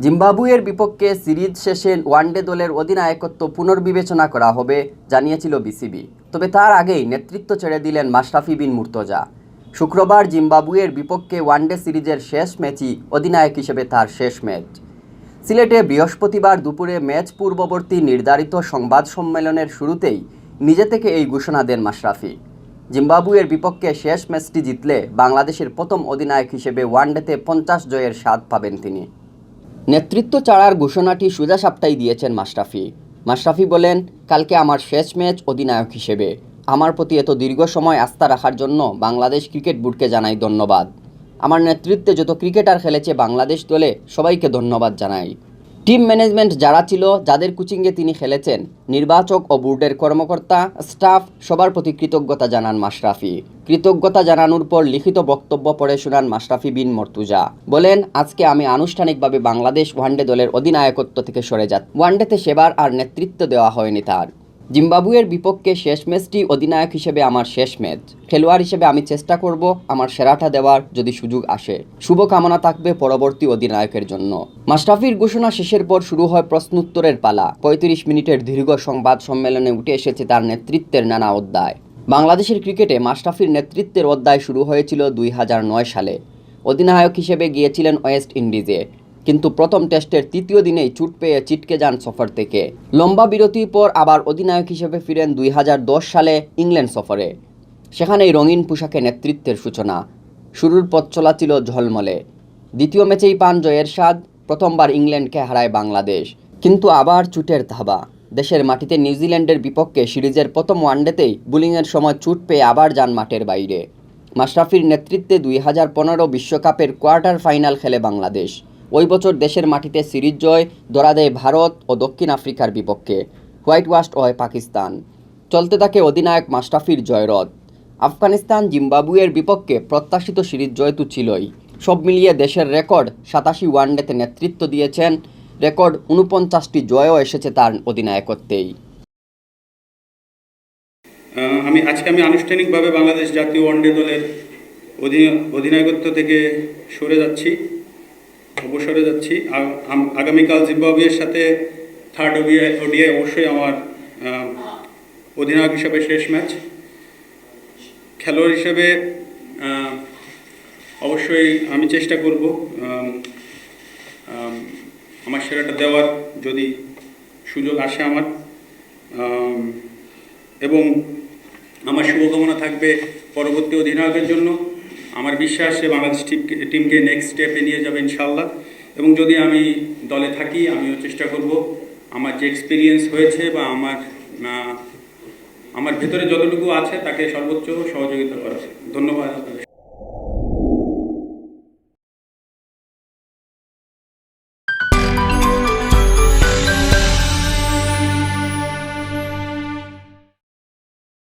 জিম্বাবুয়ের বিপক্ষে সিরিজ শেষে ওয়ানডে দলের অধিনায়কত্ব পুনর্বিবেচনা করা হবে জানিয়েছিল বিসিবি। তবে তার আগেই নেতৃত্ব ছেড়ে দিলেন মাশরাফি বিন মুর্তজা। শুক্রবার জিম্বাবুয়ের বিপক্ষে ওয়ানডে সিরিজের শেষ ম্যাচই অধিনায়ক হিসেবে তার শেষ ম্যাচ। সিলেটে বৃহস্পতিবার দুপুরে ম্যাচ পূর্ববর্তী নির্ধারিত সংবাদ সম্মেলনের শুরুতেই নিজে থেকে এই ঘোষণা দেন মাশরাফি। জিম্বাবুয়ের বিপক্ষে শেষ ম্যাচটি জিতলে বাংলাদেশের প্রথম অধিনায়ক হিসেবে ওয়ানডেতে 50 জয়ের স্বাদ পাবেন তিনি। নেতৃত্ব ছাড়ার ঘোষণাটি সোজা সাপটাই দিয়েছেন মাশরাফি বলেন, কালকে আমার শেষ ম্যাচ অধিনায়ক হিসেবে। আমার প্রতি এত দীর্ঘ সময় আস্থা রাখার জন্য বাংলাদেশ ক্রিকেট বোর্ডকে জানাই ধন্যবাদ। আমার নেতৃত্বে যত ক্রিকেটার খেলেছে বাংলাদেশ দলে সবাইকে ধন্যবাদ জানাই। টিম ম্যানেজমেন্ট যারা ছিল, যাদের কোচিংয়ে তিনি খেলেছেন, নির্বাচক ও বোর্ডের কর্মকর্তা, স্টাফ সবার প্রতি কৃতজ্ঞতা জানান মাশরাফি। কৃতজ্ঞতা জানানোর পর লিখিত বক্তব্য পড়ে শোনান মাশরাফি বিন মুর্তজা। বলেন, আজকে আমি আনুষ্ঠানিকভাবে বাংলাদেশ ওয়ানডে দলের অধিনায়কত্ব থেকে সরে যাচ্ছি। ওয়ানডেতে সেবার আর নেতৃত্ব দেওয়া হয়নি তার। জিম্বাবুয়ের বিপক্ষে শেষ ম্যাচটি অধিনায়ক হিসেবে আমার শেষ ম্যাচ। খেলোয়াড় হিসেবে আমি চেষ্টা করব আমার সেরাটা দেওয়ার যদি সুযোগ আসে। শুভকামনা থাকবে পরবর্তী অধিনায়কের জন্য। মাশরাফির ঘোষণা শেষের পর শুরু হয় প্রশ্নোত্তরের পালা। 35 মিনিটের দীর্ঘ সংবাদ সম্মেলনে উঠে এসেছে তার নেতৃত্বের নানা অধ্যায়। বাংলাদেশের ক্রিকেটে মাশরাফির নেতৃত্বের অধ্যায় শুরু হয়েছিল 2009 সালে। অধিনায়ক হিসেবে গিয়েছিলেন ওয়েস্ট ইন্ডিজে, কিন্তু প্রথম টেস্টের তৃতীয় দিনেই চোট পেয়ে ছিটকে যান সফর থেকে। লম্বা বিরতির পর আবার অধিনায়ক হিসেবে ফিরেন 2010 সালে ইংল্যান্ড সফরে। সেখানেই রঙিন পোশাকে নেতৃত্বের সূচনা। শুরুর পথ চলা ছিল ঝলমলে। দ্বিতীয় ম্যাচেই পান জয়ের স্বাদ। প্রথমবার ইংল্যান্ডকে হারায় বাংলাদেশ, কিন্তু আবার চোটের ধাবা। দেশের মাটিতে নিউজিল্যান্ডের বিপক্ষে সিরিজের প্রথম ওয়ানডেতেই বোলিংয়ের সময় চোট পেয়ে আবার যান মাঠের বাইরে। মাশরাফির নেতৃত্বে 2015 বিশ্বকাপের কোয়ার্টার ফাইনাল খেলে বাংলাদেশ। ওই বছর দেশের মাটিতে সিরিজ জয় ধরা দেয় ভারত ও দক্ষিণ আফ্রিকার বিপক্ষে। হোয়াইট ওয়াশ হয় পাকিস্তান। চলতে থাকে অধিনায়ক মাশরাফির জয়রথ। আফগানিস্তান জিম্বাবুয়ের বিপক্ষে প্রত্যাশিত সিরিজ জয় তো ছিলই। সব মিলিয়ে দেশের রেকর্ড 87 ওয়ানডেতে নেতৃত্ব দিয়েছেন। রেকর্ড 49টি জয়ও এসেছে তার অধিনায়কত্বেই। আজকে আনুষ্ঠানিকভাবে বাংলাদেশ জাতীয় ওয়ানডে দলের অধিনায়কত্ব থেকে অবসরে যাচ্ছি। আগামীকাল জিম্বাবুয়ের সাথে থার্ড ওডিআই অবশ্যই আমার অধিনায়ক হিসেবে শেষ ম্যাচ। খেলোয়াড় হিসেবে অবশ্যই আমি চেষ্টা করব আমার সেরাটা দেওয়ার, যদি সুযোগ আসে আমার। এবং আমার শুভকামনা থাকবে পরবর্তী অধিনায়কের জন্য। আমার বিশ্বাস সে বাংলাদেশ টিমকে নেক্সট স্টেপে নিয়ে যাবে ইনশাল্লাহ। এবং যদি আমি দলে থাকি, আমিও চেষ্টা করব আমার যে এক্সপিরিয়েন্স হয়েছে বা আমার ভেতরে যতটুকু আছে তাকে সর্বোচ্চ সহযোগিতা করা। ধন্যবাদ আপনাদের।